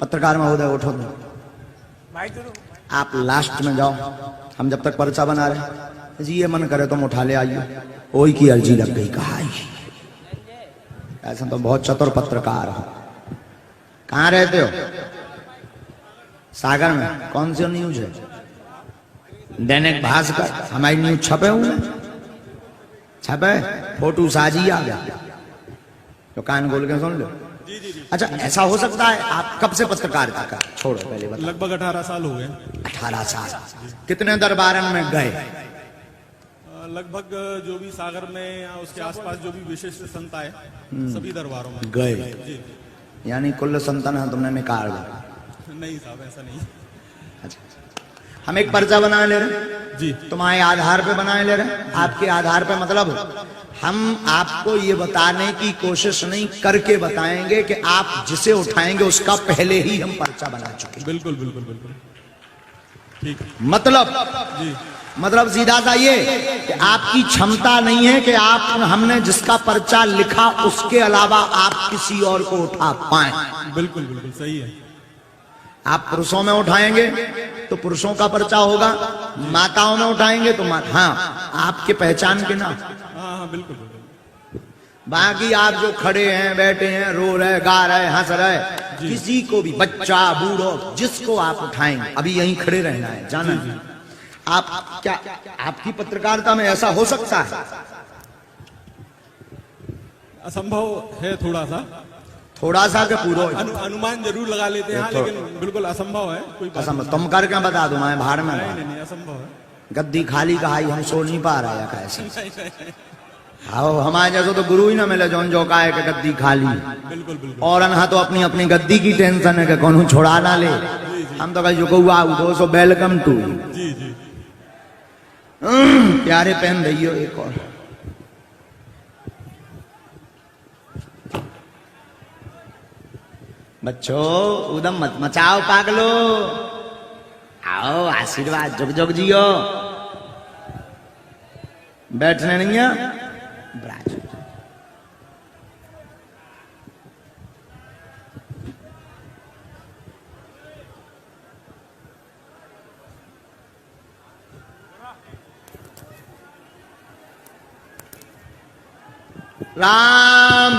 पत्रकार महोदय उठो दो, आप लास्ट में जाओ, हम जब तक पर्चा बना रहे। जी ये मन करे तुम उठा ले आइए, ओई की अर्जी लग गई, कहा ऐसा तो बहुत चतुर पत्रकार हो। कहाँ रहते हो? सागर में। कौन सी न्यूज है? दैनिक भास्कर। हमारी न्यूज छपे हुए, छपे, फोटो साजी आ गया, तो कान खोल के सुन लो। अच्छा, ऐसा हो सकता है आप कब से पत्रकारिता का छोड़ो? पहले बताओ। लगभग 18 साल हो गए। 18 साल। कितने दरबारन में गए? लगभग जो भी सागर में या उसके आसपास जो भी विशिष्ट संत आए सभी दरबारों में गए। यानी कुल संतन है तुमने निकाल दिया? नहीं साहब, ऐसा नहीं। अच्छा, हम एक पर्चा बना ले रहे जी, तुम्हारे आधार पे बनाए ले रहे, आपके आधार पे, मतलब हम आपको ये बताने की कोशिश नहीं करके बताएंगे कि आप जिसे उठाएंगे उसका पहले ही हम पर्चा बना चुके। बिल्कुल बिल्कुल बिल्कुल ठीक। मतलब जी, मतलब सीधा सा ये कि आपकी क्षमता नहीं है कि आप, हमने जिसका पर्चा लिखा उसके अलावा आप किसी और को उठा पाए। बिल्कुल बिल्कुल सही है। आप पुरुषों में उठाएंगे तो पुरुषों का पर्चा होगा, माताओं में उठाएंगे तो हाँ आपके पहचान के नाम। हाँ बिल्कुल बिल्कुल। बाकी आप जो खड़े हैं, बैठे हैं, रो रहे, गा रहे, हंस रहे, किसी को भी, बच्चा बूढ़ो, जिसको आप उठाएंगे, अभी यहीं खड़े रहना है, जाना है। आप क्या, आपकी पत्रकारिता में ऐसा हो सकता है? असंभव है थोड़ा सा। थोड़ा सा के पूरा अनुमान जरूर लगा लेते हैं, लेकिन बिल्कुल असंभव है। कोई असंभव तुम कर क्या बता दो, मैं भाड़ में। नहीं, असंभव है। गद्दी खाली कहा हम सो नहीं पा रहे हैं कैसे? हाँ, हमारे जैसे तो गुरु ही ना मिले जो जो का है कि गद्दी खाली। बिल्कुल बिल्कुल। और अनहा तो अपनी अपनी गद्दी की टेंशन है कि कौन छुड़ा ना ले। हम तो कहीं जो दोस्तों वेलकम टू। जी जी। प्यारे पहन रही हो एक और। बच्चों उदम मत मचाओ पागलो, आओ आशीर्वाद जुग जुग जियो। बैठने नहीं है ब्राज। राम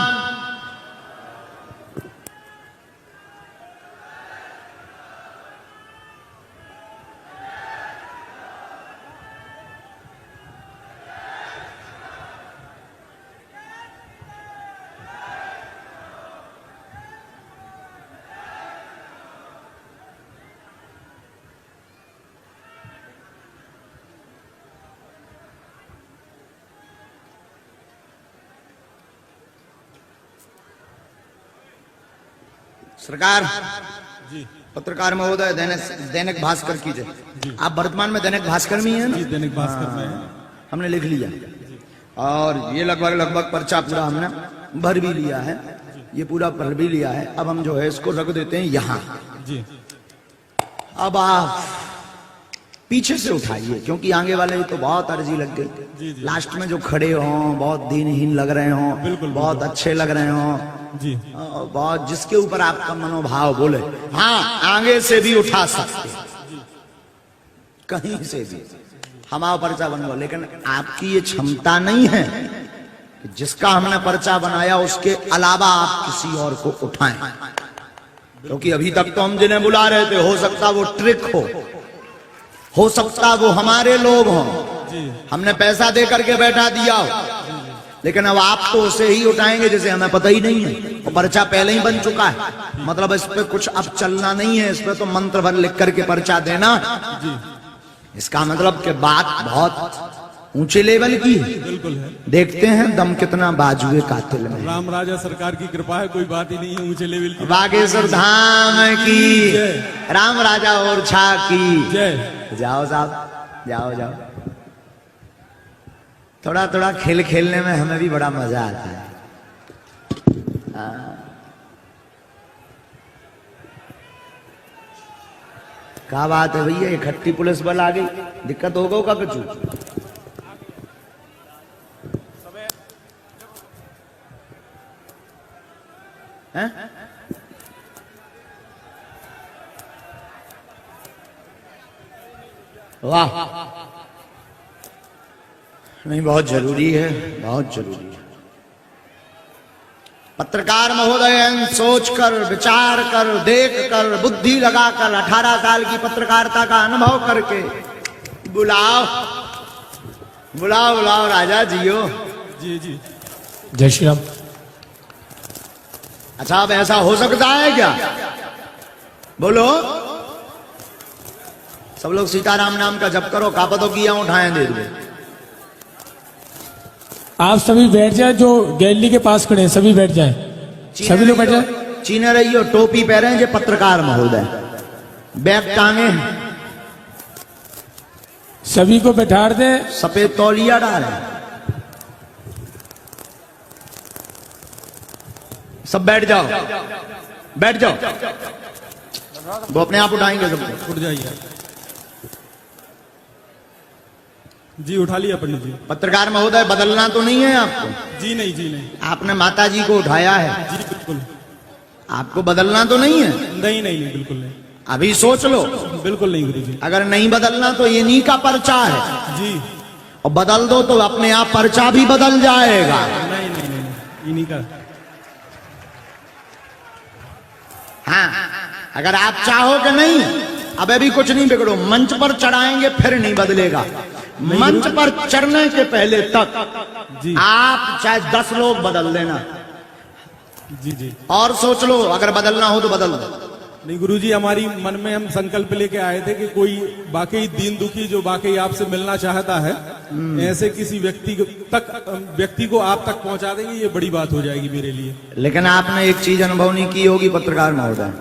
सरकार जी, पत्रकार महोदय, दैनिक भास्कर कीजिए। आप वर्तमान में दैनिक भास्कर में ही है ना? जी दैनिक भास्कर में है। हमने लिख लिया और ये लगभग पर्चा पूरा हमने भर भी लिया है, ये पूरा भर भी लिया है। अब हम जो है इसको रख देते हैं यहाँ। जी, अब आप पीछे से उठाइए क्योंकि आगे वाले तो बहुत अर्जी लग गई। लास्ट में जो खड़े हों बहुत दीनहीन लग रहे हों, बिल्कुल बहुत अच्छे लग रहे हों जी, बहुत, जिसके ऊपर आपका मनोभाव बोले, हाँ आगे से भी उठा सकते, कहीं से भी हमारा पर्चा बनवा। लेकिन आपकी ये क्षमता नहीं है कि जिसका हमने पर्चा बनाया उसके अलावा आप किसी और को उठाएं, क्योंकि अभी तक तो हम जिन्हें बुला रहे थे हो सकता वो ट्रिक हो सकता वो हमारे लोग हों, हमने पैसा दे करके बैठा दिया हो, लेकिन अब आप तो उसे ही उठाएंगे जिसे हमें पता ही नहीं है, और पर्चा पहले ही बन चुका है। मतलब इस पे कुछ अब चलना नहीं है, इस पे तो मंत्र भर लिख करके पर्चा देना। इसका मतलब कि बात बहुत ऊंचे लेवल की बिल्कुल है। देखते हैं दम कितना बाजुए कातिल में। राम राजा सरकार की कृपा है, कोई बात ही नहीं है ऊंचे लेवल की। बागेश्वर धाम की, राम राजा और छा की जय। जाओ साहब, जाओ जाओ। थोड़ा थोड़ा खेल खेलने में हमें भी बड़ा मजा आता है। क्या बात है भैया, इकट्ठी पुलिस बल आ गई, दिक्कत होगा का कुछ? वाह, नहीं बहुत जरूरी है, बहुत जरूरी है। पत्रकार महोदय सोच कर, विचार कर, देख कर, बुद्धि लगाकर 18 साल की पत्रकारिता का अनुभव करके बुलाओ बुलाओ बुलाओ राजा जियो। जी जी। जय श्री राम। अच्छा, अब ऐसा हो सकता है क्या? बोलो, सब लोग सीताराम नाम का जप करो, कापतों किया उठाएं दे दो। आप सभी बैठ जाए, जो गैलरी के पास खड़े हैं सभी बैठ जाए, सभी लोग बैठ जाए। चीने रही हो, टोपी पहने जो पत्रकार महोदय, बैग टांगे, सभी को बैठा दे। सफेद तौलिया डाले, सब बैठ जाओ, बैठ जाओ। वो अपने आप उठाएंगे सबको। उठ जाइए जी, उठा लिया पंडित जी। पत्रकार महोदय, बदलना तो नहीं है आपको? जी नहीं, जी नहीं। आपने माता जी को उठाया है, जी बिल्कुल। आपको बदलना तो नहीं है? नहीं नहीं नहीं, बिल्कुल नहीं। अभी सोच लो, बिल्कुल नहीं गुरु जी। अगर नहीं बदलना तो ये नी का पर्चा है, जी। और बदल दो तो अपने आप पर्चा भी बदल जाएगा। नहीं नहीं नहीं, इन्हीं का। हाँ, अगर आप चाहो कि नहीं, अब अभी कुछ नहीं बिगड़ो, मंच पर चढ़ाएंगे फिर नहीं बदलेगा। मंच पर चढ़ने के पहले तक जी आप चाहे 10 लोग बदल देना। जी जी। और सोच लो, अगर बदलना हो तो बदल दो। नहीं गुरुजी, हमारी मन में हम संकल्प लेके आए थे कि कोई वाकई दीन दुखी जो वाकई आपसे मिलना चाहता है, ऐसे किसी व्यक्ति को आप तक पहुंचा देंगे, ये बड़ी बात हो जाएगी मेरे लिए। लेकिन आपने एक चीज अनुभव नहीं की होगी पत्रकार महोदय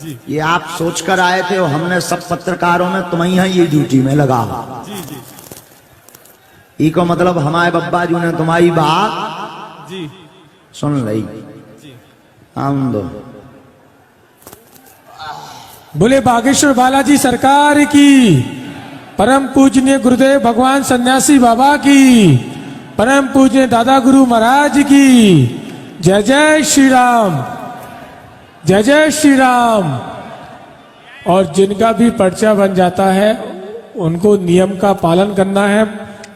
जी। ये आप सोचकर आए थे और हमने सब पत्रकारों में तुम्हें ये ड्यूटी में लगा। जी जी इको मतलब हमारे बब्बा जी ने तुम्हारी बात जी सुन ली। जी। हम दो बोले बागेश्वर बालाजी सरकार की, परम पूजनीय गुरुदेव भगवान सन्यासी बाबा की, परम पूजनीय दादा गुरु महाराज की। जय जय श्री राम, जय जय श्री राम। और जिनका भी पर्चा बन जाता है उनको नियम का पालन करना है।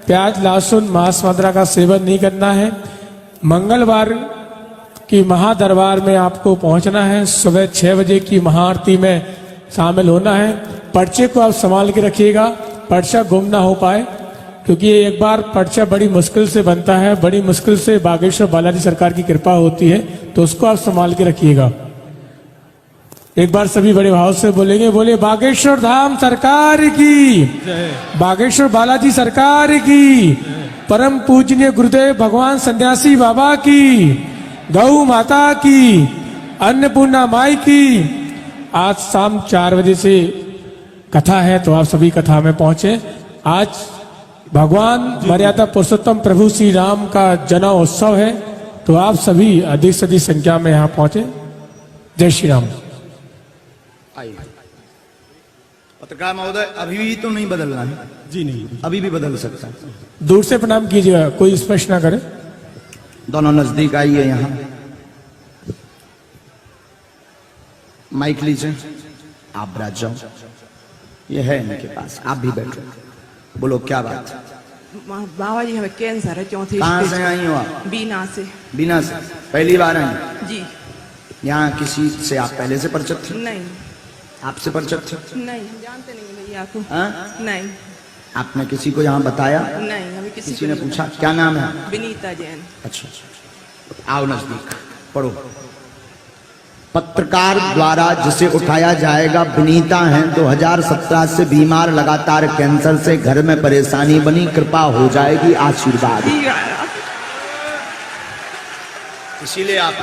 प्याज लहसुन मांस मदिरा का सेवन नहीं करना है। मंगलवार की महादरबार में आपको पहुंचना है। सुबह 6 बजे की महाआरती में शामिल होना है। पर्चे को आप संभाल के रखिएगा, पर्चा गुम ना हो पाए, क्योंकि ये एक बार पर्चा बड़ी मुश्किल से बनता है, बड़ी मुश्किल से बागेश्वर बालाजी सरकार की कृपा होती है, तो उसको आप संभाल के रखिएगा। एक बार सभी बड़े भाव से बोलेंगे, बोले बागेश्वर धाम सरकार की, बागेश्वर बालाजी सरकार की, परम पूजनीय गुरुदेव भगवान सन्यासी बाबा की, गौ माता की, अन्नपूर्णा माई की। आज शाम 4 बजे से कथा है, तो आप सभी कथा में पहुंचे। आज भगवान मर्यादा पुरुषोत्तम प्रभु श्री राम का जन्म उत्सव है, तो आप सभी अधिक से अधिक संख्या में यहाँ पहुंचे। जय श्री राम। पत्रकार महोदय, अभी भी तो नहीं बदलना है? जी नहीं, अभी भी बदल सकता है। दूर से प्रणाम कीजिएगा, कोई स्पर्श ना करे। दोनों नजदीक आइए, यहाँ माइक लीजिए, आप बैठ जाओ, ये है इनके पास, आप भी बैठो। बोलो क्या बात है? बाबा जी हमें कैंसर है, चौथे कहाँ स्टेज। से आई हो आप? बीना से। बीना से? पहली बार आई? जी यहाँ किसी से आप पहले से परिचित थे? नहीं आपसे परिचित थे? नहीं, हम जानते नहीं भैया को। हाँ? नहीं आपने किसी को यहाँ बताया? नहीं, हमें किसी किसी को ने नहीं पूछा क्या नाम है? बताया। विनीता जैन। अच्छा, आओ नजदीक, पढ़ो। पत्रकार द्वारा जिसे उठाया जाएगा विनीता हैं, 2017 से बीमार, लगातार कैंसर से, घर में परेशानी बनी, कृपा हो जाएगी, आशीर्वाद। इसीलिए आप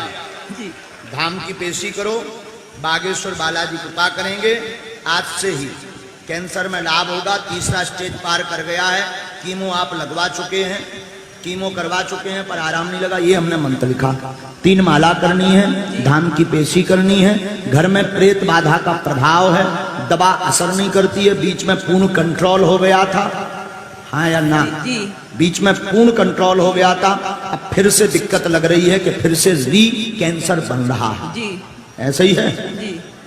जी धाम की पेशी करो, बागेश्वर बालाजी कृपा करेंगे। आज से ही कैंसर में लाभ होगा। 3रा स्टेज पार कर गया है। कीमो आप लगवा चुके हैं, कीमो करवा चुके हैं, पर आराम नहीं लगा। ये हमने मंत्र लिखा, 3 माला करनी है, धाम की पेशी करनी है। घर में प्रेत बाधा का प्रभाव है, दवा असर नहीं करती है। बीच में पूर्ण कंट्रोल हो गया था, हाँ या ना? जी बीच में पूर्ण कंट्रोल हो गया था, अब फिर से दिक्कत लग रही है कि फिर से री कैंसर बन रहा है। जी ऐसा ही है? जी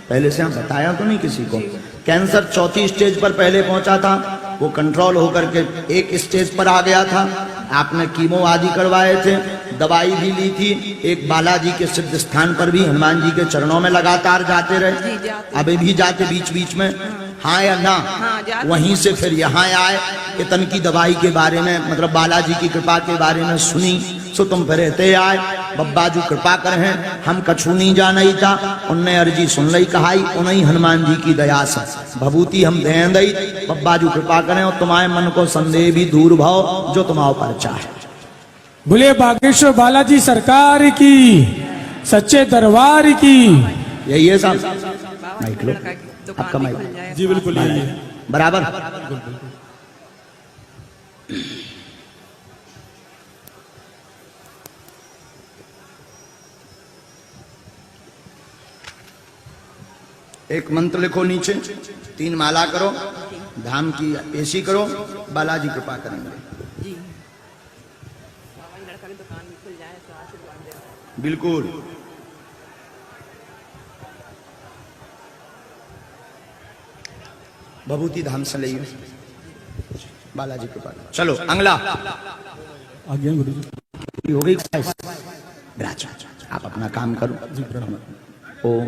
पहले से हम बताया तो नहीं किसी को। कैंसर 4थी स्टेज पर पहले पहुंचा था, वो कंट्रोल होकर के एक स्टेज पर आ गया था। आपने कीमो आदि करवाए थे, दवाई भी ली थी, एक बालाजी के सिद्ध स्थान पर भी हनुमान जी के चरणों में लगातार जाते जी, रहे, जाते। अभी भी जाते बीच बीच में, हाँ या ना? हाँ, जाते। वहीं से फिर यहाँ आए कि तन की दवाई के बारे में, मतलब बालाजी की कृपा के बारे में सुनी, सो तुम फिर रहते आए, बब्बा जो कृपा कर हैं, हम कछु नहीं जान था, उनने अर्जी सुन लई कहाई, उन्हीं हनुमान जी की दया से भभूति हम दे दई, बब्बा जो कृपा करें और तुम्हारे मन को संदेह भी दूर भाव जो तुम्हारे पर चाहे। बोले बागेश्वर बालाजी सरकार की, सच्चे दरबार की। यही है साहब, बाबा माइक जी लो, लड़का की दुकान आपका भी माइक। खुल जाए। जी बिल्कुल यही है। बराबर। एक मंत्र लिखो नीचे, 3 माला करो, धाम की पेशी करो, बालाजी कृपा करेंगे। जी बाबा जी लड़का की दुकान भी खुल जाए तो आशीर्वाद देना। बिल्कुल। भभूति धाम से ले बालाजी कृपा। चलो अगला आज्ञा गुरु जी। हो गई। आप अपना काम करो। ओ